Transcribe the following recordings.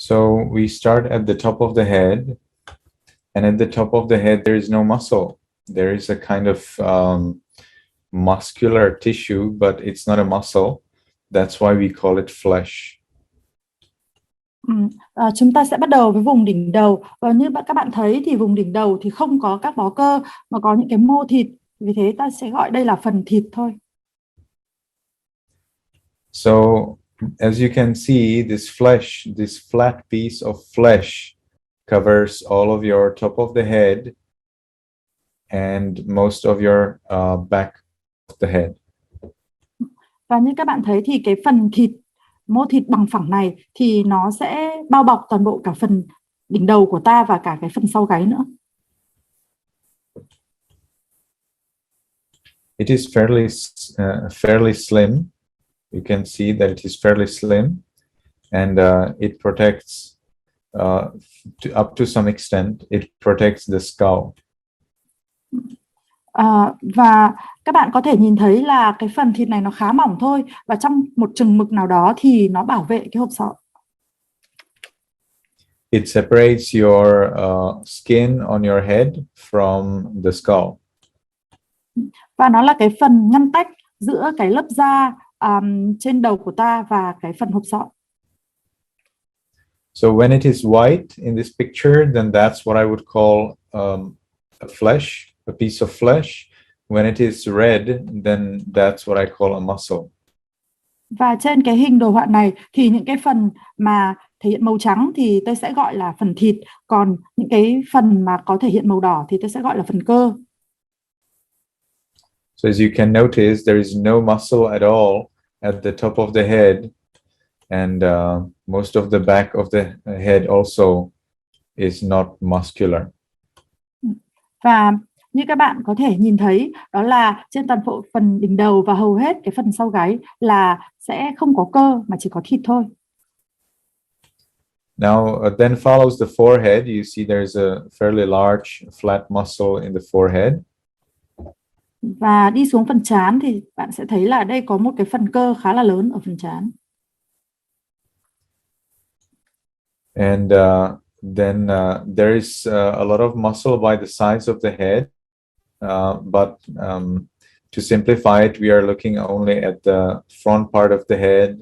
So we start at the top of the head, and at the top of the head there is no muscle. There is a kind of muscular tissue, but it's not a muscle. That's why we call it flesh. Chúng ta sẽ bắt đầu với vùng đỉnh đầu, và như các bạn thấy thì vùng đỉnh đầu thì không có các bó cơ mà có những cái mô thịt, vì thế ta sẽ gọi đây là phần thịt thôi. So as you can see, this flesh, this flat piece of flesh covers all of your top of the head and most of your back of the head. Và như các bạn thấy thì cái phần thịt, mô thịt bằng phẳng này thì nó sẽ bao bọc toàn bộ cả phần đỉnh đầu của ta và cả cái phần sau gáy nữa. It is fairly slim. You can see that it is fairly slim, and it protects up to some extent. It protects the skull. Và các bạn có thể nhìn thấy là cái phần thịt này nó khá mỏng thôi, và trong một chừng mực nào đó thì nó bảo vệ cái hộp sọ. It separates your skin on your head from the skull. Và nó là cái phần ngăn tách giữa cái lớp da trên đầu của ta và cái phần hộp sọ. So when it is white in this picture, then that's what I would call a piece of flesh. When it is red, then that's what I call a muscle. Và trên cái hình đồ họa này thì những cái phần mà thể hiện màu trắng thì tôi sẽ gọi là phần thịt, còn những cái phần mà có thể hiện màu đỏ thì tôi sẽ gọi là phần cơ. So as you can notice, there is no muscle at all at the top of the head, and most of the back of the head also is not muscular. Và như các bạn có thể nhìn thấy, đó là trên toàn bộ phần đỉnh đầu và hầu hết cái phần sau gáy là sẽ không có cơ mà chỉ có thịt thôi. Now then follows the forehead. You see there's a fairly large flat muscle in the forehead. Và đi xuống phần trán thì bạn sẽ thấy là đây có một cái phần cơ khá là lớn ở phần trán. And then there is a lot of muscle by the sides of the head, but to simplify it, we are looking only at the front part of the head,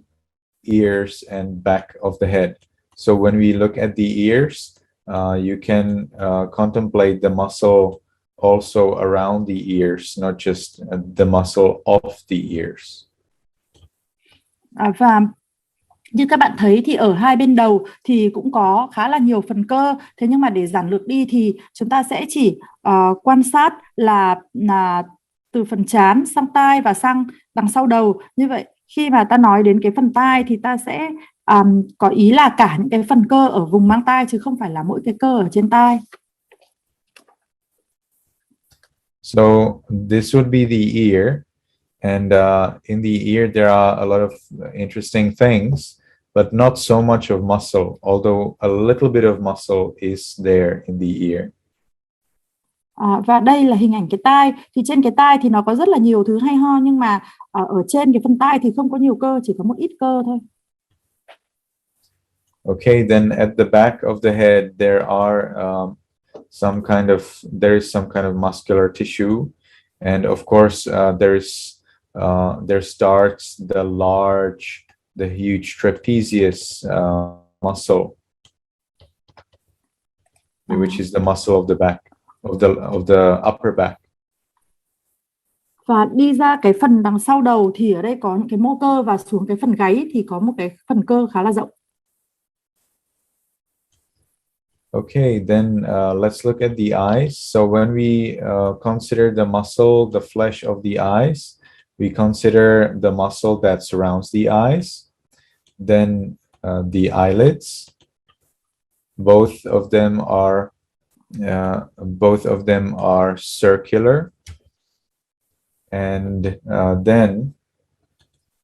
ears, and back of the head. So when we look at the ears, you can contemplate the muscle also around the ears, not just the muscle of the ears. Và như các bạn thấy thì ở hai bên đầu thì cũng có khá là nhiều phần cơ. Thế nhưng mà để giản lược đi thì chúng ta sẽ chỉ quan sát là từ phần trán sang tai và sang đằng sau đầu. Như vậy khi mà ta nói đến cái phần tai thì ta sẽ có ý là cả những cái phần cơ ở vùng mang tai, chứ không phải là mỗi cái cơ ở trên tai. So this would be the ear, and in the ear there are a lot of interesting things, but not so much of muscle, although a little bit of muscle is there in the ear. Và đây là hình ảnh cái tai. Thì trên cái tai thì nó có rất là nhiều thứ hay ho, nhưng mà ở trên cái phần tai thì không có nhiều cơ, chỉ có một ít cơ thôi. Okay, then at the back of the head there is some kind of muscular tissue, and of course there starts the huge trapezius muscle, which is the muscle of the back, of the upper back. Và đi ra cái phần đằng sau đầu thì ở đây có những cái mô cơ, và xuống cái phần gáy thì có một cái phần cơ khá là rộng. Okay, then let's look at the eyes. So when we consider the muscle, the flesh of the eyes, we consider the muscle that surrounds the eyes, then the eyelids. Both of them are circular, and then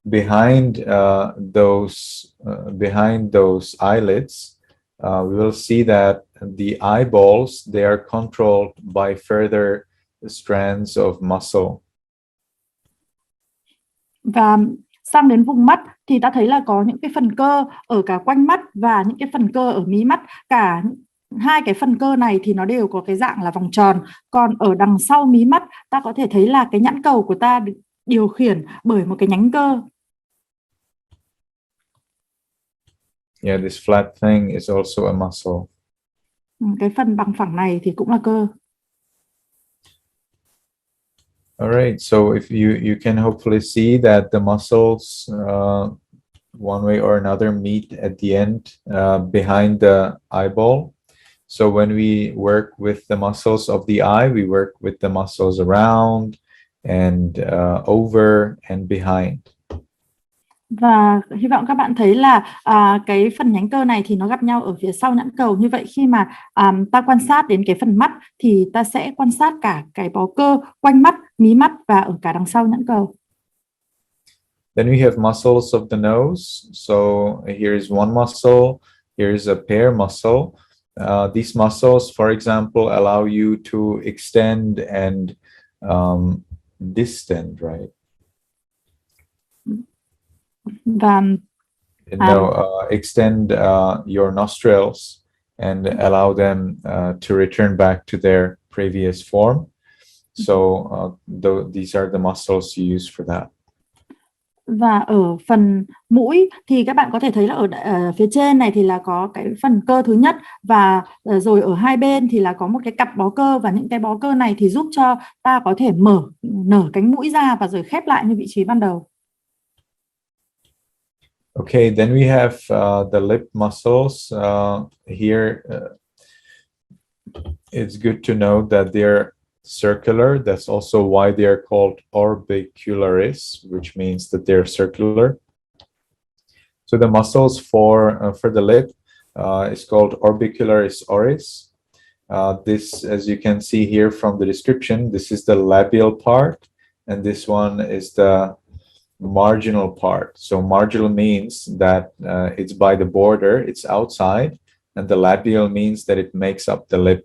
behind those eyelids, we will see that the eyeballs, they are controlled by further strands of muscle. Và Sang đến vùng mắt thì ta thấy là có những cái phần cơ ở cả quanh mắt và những cái phần cơ ở mí mắt. Cả hai cái phần cơ này thì nó đều có cái dạng là vòng tròn. Còn ở đằng sau mí mắt ta có thể thấy là cái nhãn cầu của ta được điều khiển bởi một cái nhánh cơ. Yeah, this flat thing is also a muscle. Cái phần bằng phẳng này thì cũng là cơ. All right, so if you can hopefully see that the muscles one way or another meet at the end behind the eyeball. So when we work with the muscles of the eye, we work with the muscles around and over and behind. Và hy vọng các bạn thấy là cái phần nhánh cơ này thì nó gặp nhau ở phía sau nhãn cầu. Như vậy khi mà ta quan sát đến cái phần mắt thì ta sẽ quan sát cả cái bó cơ quanh mắt, mí mắt và ở cả đằng sau nhãn cầu. Then we have muscles of the nose. So here is one muscle, here is a pair muscle. These muscles, for example, allow you to extend and distend, right? Và extend your nostrils and allow them to return back to their previous form. So these are the muscles you use for that. Và ở phần mũi thì các bạn có thể thấy là ở phía trên này thì là có cái phần cơ thứ nhất, và rồi ở hai bên thì là có một cái cặp bó cơ, và những cái bó cơ này thì giúp cho ta có thể nở cánh mũi ra và rồi khép lại như vị trí ban đầu. Okay, then we have the lip muscles. Here, it's good to know that they're circular. That's also why they are called orbicularis, which means that they're circular. So the muscles for the lip is called orbicularis oris. This, as you can see here from the description, this is the labial part, and this one is the marginal part. So marginal means that it's by the border, it's outside, and the labial means that it makes up the lip.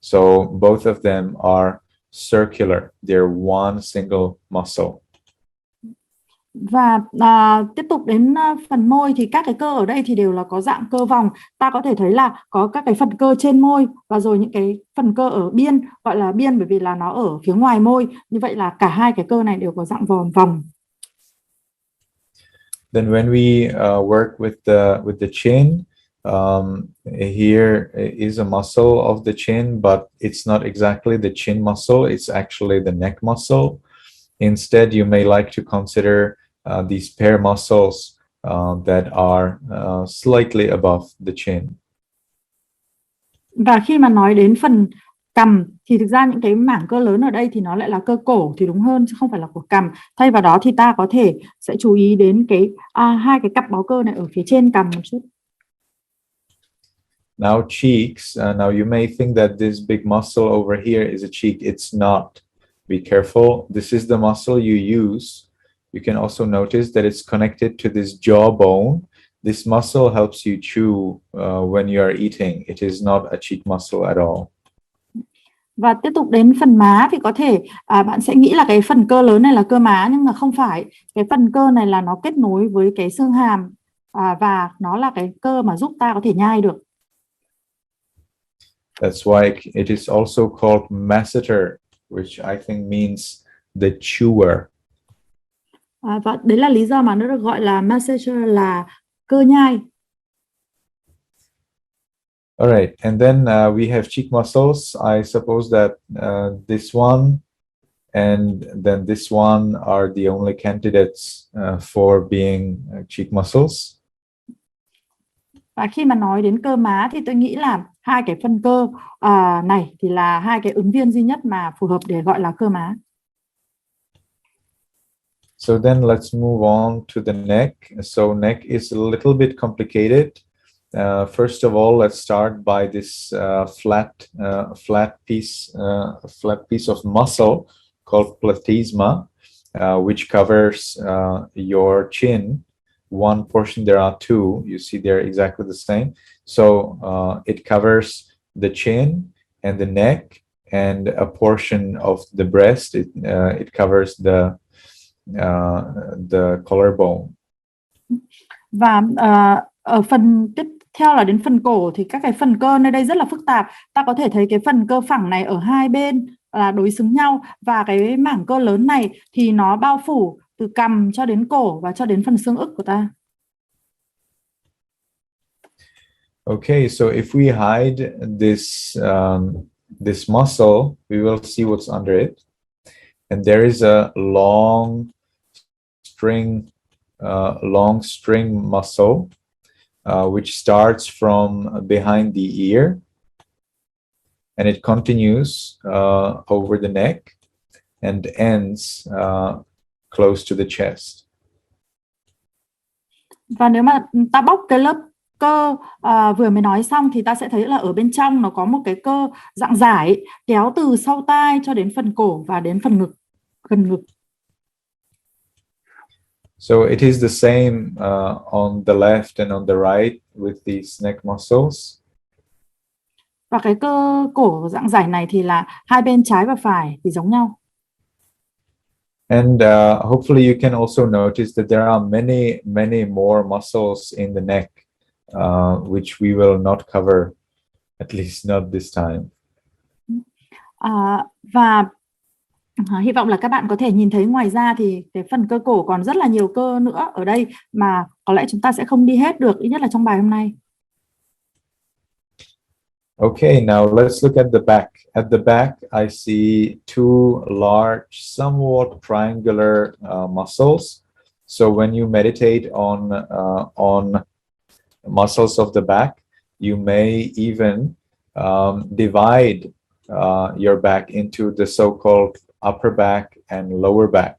So both of them are circular. They're one single muscle. Và tiếp tục đến phần môi thì các cái cơ ở đây thì đều là có dạng cơ vòng. Ta có thể thấy là có các cái phần cơ trên môi và rồi những cái phần cơ ở biên, gọi là biên bởi vì là nó ở phía ngoài môi. Như vậy là cả hai cái cơ này đều có dạng vòng. Then when we work with the chin, here is a muscle of the chin, but it's not exactly the chin muscle. It's actually the neck muscle. Instead, you may like to consider these pair muscles that are slightly above the chin. Và khi mà nói đến phần cằm thì thực ra những cái mảng cơ lớn ở đây thì nó lại là cơ cổ thì đúng hơn, chứ không phải là của cằm. Thay vào đó thì ta có thể sẽ chú ý đến cái hai cái cặp bó cơ này ở phía trên cằm một chút. Now cheeks. Now you may think that this big muscle over here is a cheek. It's not. Be careful. This is the muscle you use. You can also notice that it's connected to this jawbone. This muscle helps you chew when you are eating. It is not a cheek muscle at all. Và tiếp tục đến phần má thì có thể bạn sẽ nghĩ là cái phần cơ lớn này là cơ má, nhưng mà không phải. Cái phần cơ này là nó kết nối với cái xương hàm và nó là cái cơ mà giúp ta có thể nhai được. That's why it is also called masseter, which I think means the chewer. Và đấy là lý do mà nó được gọi là masseter, là cơ nhai. All right, and then we have cheek muscles. I suppose that this one and then this one are the only candidates for being cheek muscles. Và khi mà nói đến cơ má thì tôi nghĩ là hai cái phần cơ này thì là hai cái ứng viên duy nhất mà phù hợp để gọi là cơ má. So then let's move on to the neck. So neck is a little bit complicated. First of all, let's start by this flat piece of muscle called platysma, which covers your chin. One portion, there are two. You see they're exactly the same. So it covers the chin and the neck and a portion of the breast. It covers the collarbone. Và ở phần tiếp theo là đến phần cổ thì các cái phần cơ nơi đây rất là phức tạp. Ta có thể thấy cái phần cơ phẳng này ở hai bên là đối xứng nhau, và cái mảng cơ lớn này thì nó bao phủ từ cằm cho đến cổ và cho đến phần xương ức của ta. Okay, so if we hide this muscle, we will see what's under it. And there is a long string muscle, which starts from behind the ear, and it continues over the neck and ends close to the chest. Và nếu mà ta bóc cái lớp cơ vừa mới nói xong thì ta sẽ thấy là ở bên trong nó có một cái cơ dạng dải kéo từ sau tai cho đến phần cổ và đến phần ngực, gần ngực. So it is the same on the left and on the right with these neck muscles. Và cái cơ cổ dạng dải này thì là hai bên trái và phải thì giống nhau. And hopefully you can also notice that there are many more muscles in the neck, which we will not cover, at least not this time. Và hy vọng là các bạn có thể nhìn thấy ngoài ra thì cái phần cơ cổ còn rất là nhiều cơ nữa ở đây mà có lẽ chúng ta sẽ không đi hết được, ít nhất là trong bài hôm nay. Okay, now let's look at the back. At the back, I see two large, somewhat triangular muscles. So when you meditate on muscles of the back, you may even divide your back into the so-called upper back and lower back.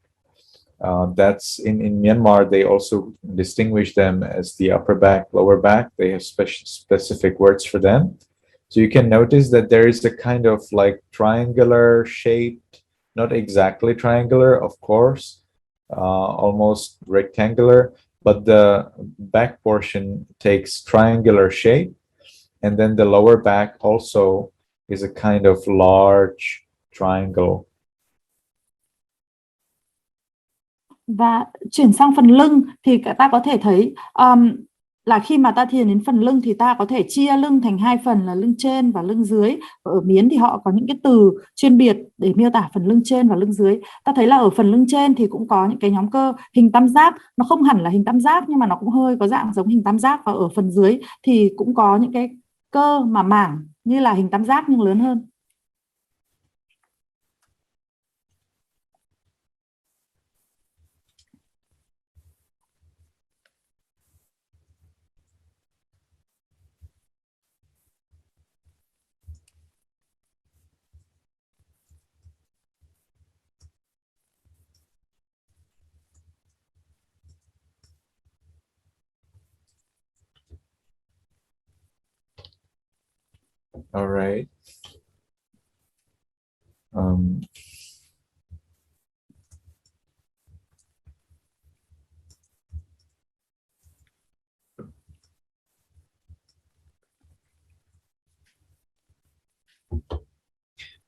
That's in Myanmar, they also distinguish them as the upper back, lower back. They have specific words for them. So you can notice that there is a kind of like triangular shaped, not exactly triangular, of course, almost rectangular, but the back portion takes triangular shape. And then the lower back also is a kind of large triangle. Và chuyển sang phần lưng thì ta có thể thấy là khi mà ta thiền đến phần lưng thì ta có thể chia lưng thành hai phần là lưng trên và lưng dưới. Ở Miến thì họ có những cái từ chuyên biệt để miêu tả phần lưng trên và lưng dưới. Ta thấy là ở phần lưng trên thì cũng có những cái nhóm cơ hình tam giác, nó không hẳn là hình tam giác nhưng mà nó cũng hơi có dạng giống hình tam giác, và ở phần dưới thì cũng có những cái cơ mà mảng như là hình tam giác nhưng lớn hơn. All right.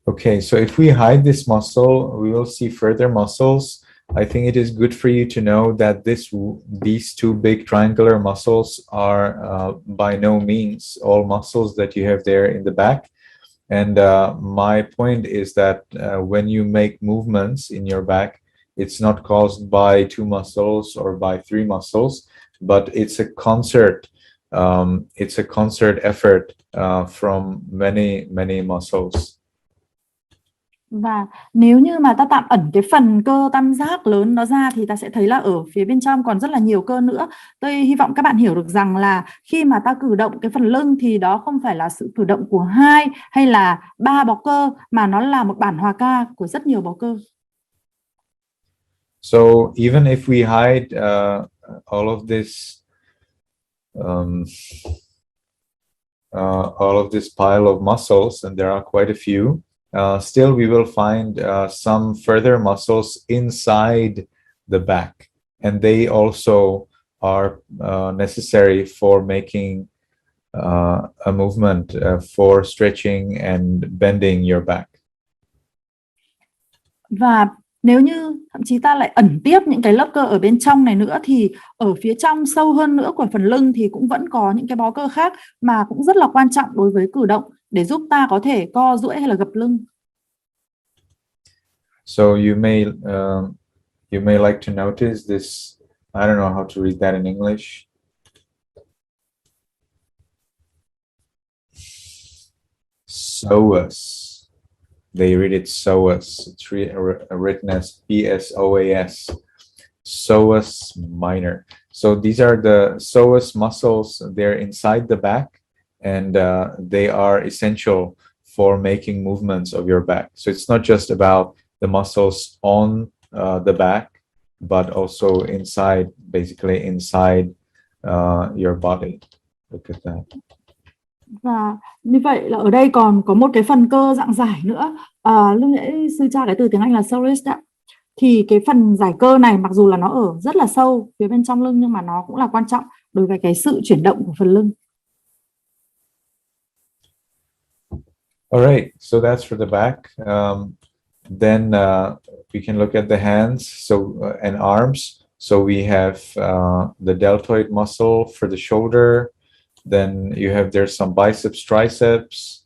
Okay, so if we hide this muscle, we will see further muscles. I think it is good for you to know that these two big triangular muscles are by no means all muscles that you have there in the back. And my point is that when you make movements in your back, it's not caused by two muscles or by three muscles, but it's a concert. It's a concert effort from many muscles. Và nếu như mà ta tạm ẩn cái phần cơ tam giác lớn đó ra thì ta sẽ thấy là ở phía bên trong còn rất là nhiều cơ nữa. Tôi hy vọng các bạn hiểu được rằng là khi mà ta cử động cái phần lưng thì đó không phải là sự cử động của 2 hay là 3 bó cơ, mà nó là một bản hòa ca của rất nhiều bó cơ. So even if we hide all of this pile of muscles, and there are quite a few, still we will find some further muscles inside the back, and they also are necessary for making a movement, for stretching and bending your back. Và nếu như thậm chí ta lại ẩn tiếp những cái lớp cơ ở bên trong này nữa, thì ở phía trong sâu hơn nữa của phần lưng thì cũng vẫn có những cái bó cơ khác mà cũng rất là quan trọng đối với cử động để giúp ta có thể co duỗi hay là gập lưng. So you may like to notice this. I don't know how to read that in English. Psoas. They read it psoas. It's written as Psoas. Psoas minor. So these are the psoas muscles. They're inside the back, and they are essential for making movements of your back. So it's not just about the muscles on the back, but also inside, basically inside your body. Look at that. Và như vậy là ở đây còn có một cái phần cơ dạng giải nữa. Lúc nãy sư tra cái từ tiếng Anh là psoas đó. Thì cái phần giải cơ này mặc dù là nó ở rất là sâu phía bên trong lưng nhưng mà nó cũng là quan trọng đối với cái sự chuyển động của phần lưng. All right, so that's for the back. Then we can look at the hands and arms. So we have the deltoid muscle for the shoulder. Then you have there's some biceps, triceps.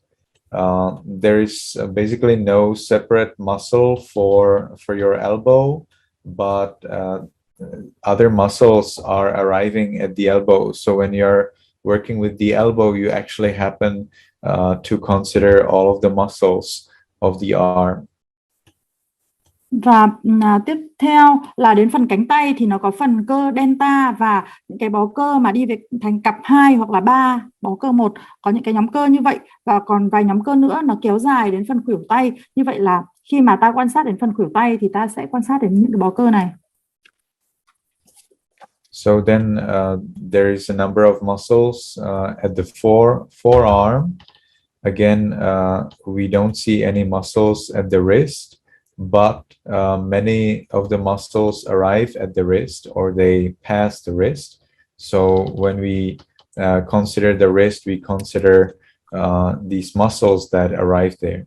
There is basically no separate muscle for your elbow, but other muscles are arriving at the elbow. So when you're working with the elbow, you actually happen to consider all of the muscles of the arm. Và tiếp theo là đến phần cánh tay thì nó có phần cơ delta và những cái bó cơ mà đi về thành cặp 2 hoặc là 3, bó cơ 1 có những cái nhóm cơ như vậy, và còn vài nhóm cơ nữa nó kéo dài đến phần khuỷu tay. Như vậy là khi mà ta quan sát đến phần khuỷu tay thì ta sẽ quan sát đến những cái bó cơ này. So then there is a number of muscles at the forearm. Again, we don't see any muscles at the wrist, but many of the muscles arrive at the wrist or they pass the wrist. So when we consider the wrist, we consider these muscles that arrive there.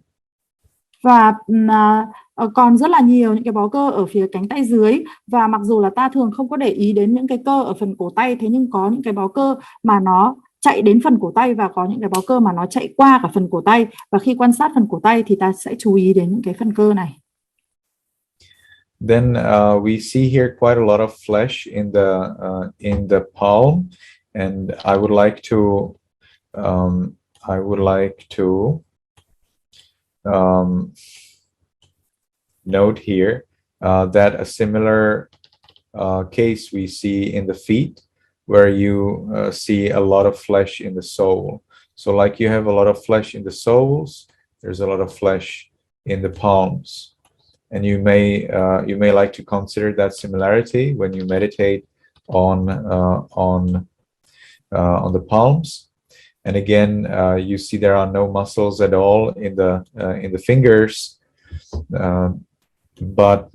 Và còn rất là nhiều những cái bó cơ ở phía cánh tay dưới, và mặc dù là ta thường không có để ý đến những cái cơ ở phần cổ tay, thế nhưng có những cái bó cơ mà nó chạy đến phần cổ tay và có những cái bó cơ mà nó chạy qua cả phần cổ tay, và khi quan sát phần cổ tay thì ta sẽ chú ý đến những cái phần cơ này. Then we see here quite a lot of flesh in the palm, and I would like to note here that a similar case we see in the feet, where you see a lot of flesh in the sole. So like you have a lot of flesh in the soles, there's a lot of flesh in the palms. And you may like to consider that similarity when you meditate on the palms. And again, you see there are no muscles at all in the fingers, but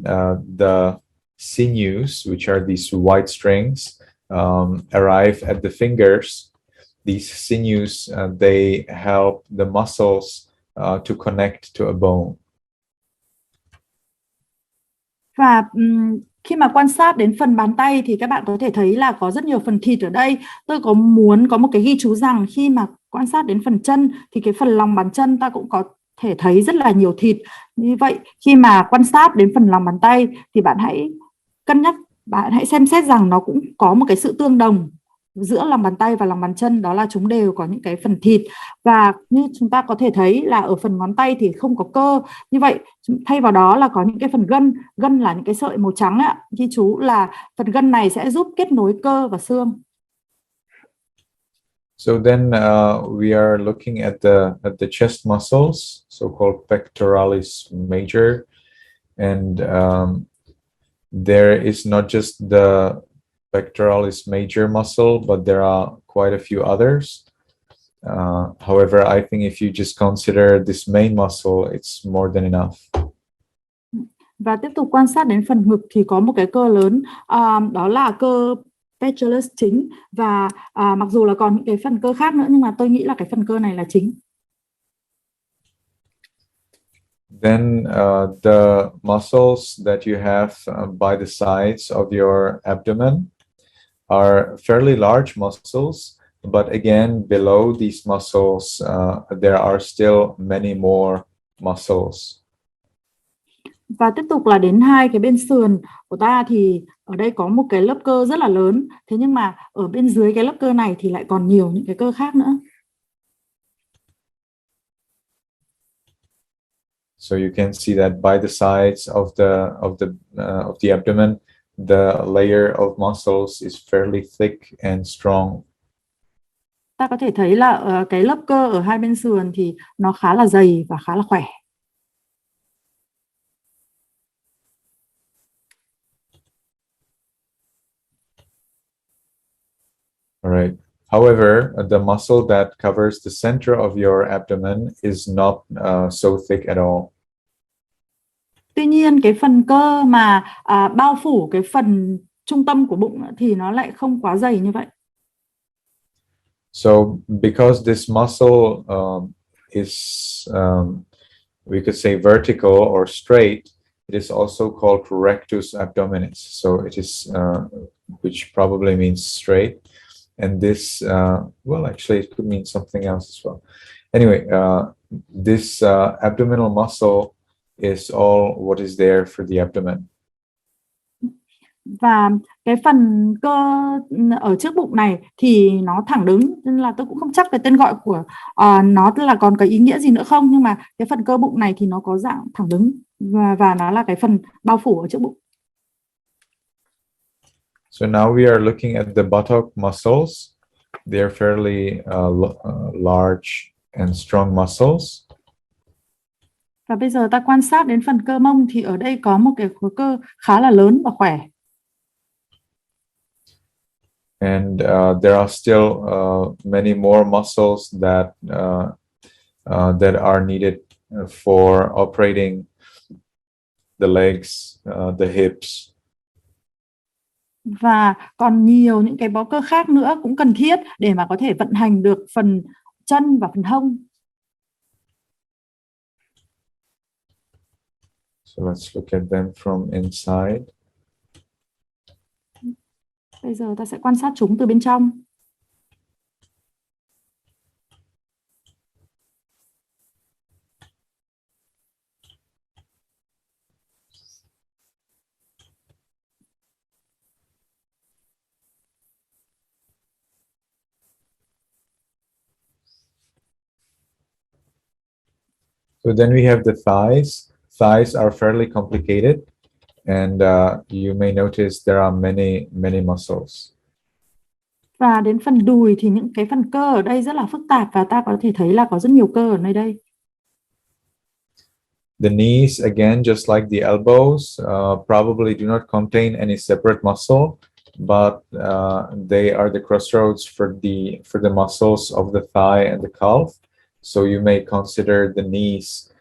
the sinews, which are these white strings, arrive at the fingers. These sinews they help the muscles to connect to a bone. Và khi mà quan sát đến phần bàn tay thì các bạn có thể thấy là có rất nhiều phần thịt ở đây. Tôi muốn có một cái ghi chú rằng khi mà quan sát đến phần chân thì cái phần lòng bàn chân ta cũng có thể thấy rất là nhiều thịt. Như vậy khi mà quan sát đến phần lòng bàn tay thì bạn hãy cân nhắc, bạn hãy xem xét rằng nó cũng có một cái sự tương đồng giữa lòng bàn tay và lòng bàn chân, đó là chúng đều có những cái phần thịt. Và như chúng ta có thể thấy là ở phần ngón tay thì không có cơ, như vậy thay vào đó là có những cái phần gân là những cái sợi màu trắng ạ. Ghi chú là phần gân này sẽ giúp kết nối cơ và xương. So then we are looking at the chest muscles, so-called pectoralis major, and there is not just the pectoralis major muscle, but there are quite a few others. However, I think if you just consider this main muscle, it's more than enough. Và tiếp tục quan sát đến phần ngực thì có một cái cơ lớn, đó là cơ pectoralis chính, và mặc dù là còn những cái phần cơ khác nữa nhưng mà tôi nghĩ là cái phần cơ này là chính. Then the muscles that you have by the sides of your abdomen are fairly large muscles, but again, below these muscles, there are still many more muscles. Và tiếp tục là đến hai cái bên sườn của ta thì ở đây có một cái lớp cơ rất là lớn. Thế nhưng mà ở bên dưới cái lớp cơ này thì lại còn nhiều những cái cơ khác nữa. So you can see that by the sides of the abdomen, the layer of muscles is fairly thick and strong. Ta có thể thấy là cái lớp cơ ở hai bên sườn thì nó khá là dày và khá là khỏe. All right. However, the muscle that covers the center of your abdomen is not so thick at all. Tuy nhiên cái phần cơ mà bao phủ cái phần trung tâm của bụng thì nó lại không quá dày như vậy. So because this muscle is we could say vertical or straight, it is also called rectus abdominis. So it is which probably means straight. And this well, actually it could mean something else as well. Anyway, this abdominal muscle is all what is there for the abdomen. Và cái phần cơ ở trước bụng này thì nó thẳng đứng, nên là tôi cũng không chắc về tên gọi của nó là còn có ý nghĩa gì nữa không, nhưng mà cái phần cơ bụng này thì nó có dạng thẳng đứng và nó là cái phần bao phủ ở trước bụng. So now we are looking at the buttock muscles. They are fairly large and strong muscles. Và bây giờ ta quan sát đến phần cơ mông thì ở đây có một cái khối cơ khá là lớn và khỏe. And there are still many more muscles that that are needed for operating the legs, the hips. Và còn nhiều những cái bó cơ khác nữa cũng cần thiết để mà có thể vận hành được phần chân và phần hông. So let's look at them from inside. Bây giờ ta sẽ quan sát chúng từ bên trong. So then we have the thighs. Thighs are fairly complicated, and you may notice there are many muscles. Và đến phần đùi thì những cái phần cơ ở đây rất là phức tạp và ta có thể thấy là có rất nhiều cơ ở nơi đây. The knees, again, just like the elbows, probably do not contain any separate muscle, but they are the crossroads for the muscles of the thigh and the calf. So you may consider the knees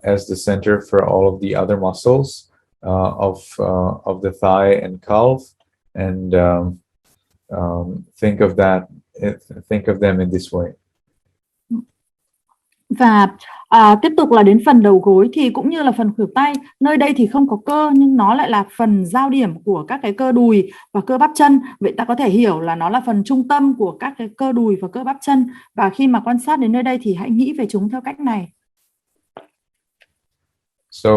as the center for all of the other muscles of the thigh and calf, and think of them in this way. Và tiếp tục là đến phần đầu gối thì cũng như là phần khuỷu tay, nơi đây thì không có cơ nhưng nó lại là phần giao điểm của các cái cơ đùi và cơ bắp chân. Vậy ta có thể hiểu là nó là phần trung tâm của các cái cơ đùi và cơ bắp chân. Và khi mà quan sát đến nơi đây thì hãy nghĩ về chúng theo cách này. So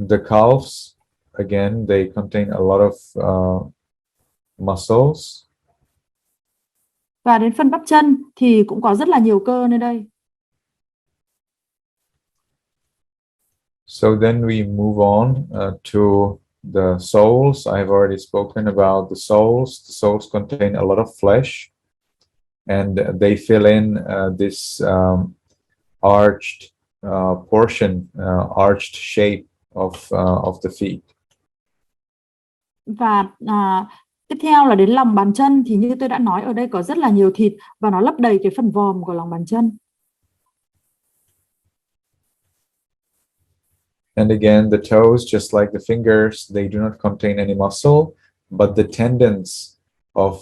the calves, again, they contain a lot of muscles. Và đến phần bắp chân thì cũng có rất là nhiều cơ nơi đây. So then we move on to the soles. I have already spoken about the soles. The soles contain a lot of flesh, and they fill in this arched portion, arched shape of the feet. Và tiếp theo là đến lòng bàn chân thì như tôi đã nói, ở đây có rất là nhiều thịt và nó lấp đầy cái phần vòm của lòng bàn chân. And again, the toes, just like the fingers, they do not contain any muscle, but the tendons of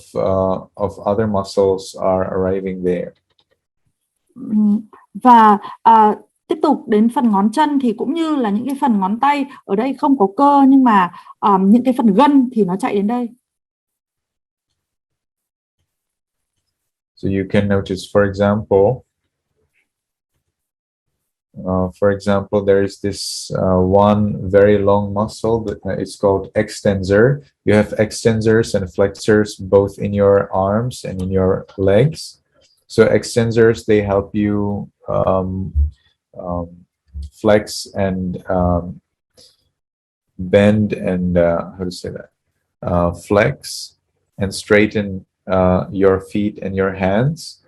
other muscles are arriving there. Và Tiếp tục đến phần ngón chân thì cũng như là những cái phần ngón tay, ở đây không có cơ nhưng mà những cái phần gân thì nó chạy đến đây. So you can notice, for example, there is this one very long muscle that it's called extensor. You have extensors and flexors both in your arms and in your legs. So extensors, they help you flex and bend and how to say that? Flex and straighten your feet and your hands.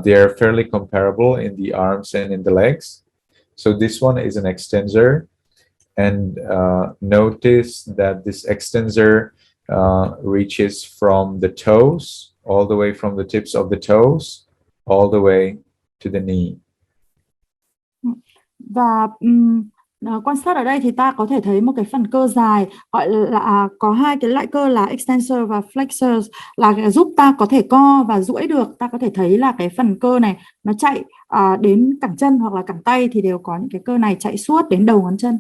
They are fairly comparable in the arms and in the legs. So this one is an extensor, and notice that this extensor reaches from the toes, all the way from the tips of the toes, all the way to the knee. Và quan sát ở đây thì ta có thể thấy một cái phần cơ dài, gọi là có hai cái loại cơ là extensor và flexors, là giúp ta có thể co và duỗi được. Ta có thể thấy là cái phần cơ này nó chạy đến cẳng chân hoặc là cẳng tay thì đều có những cái cơ này chạy suốt đến đầu ngón chân.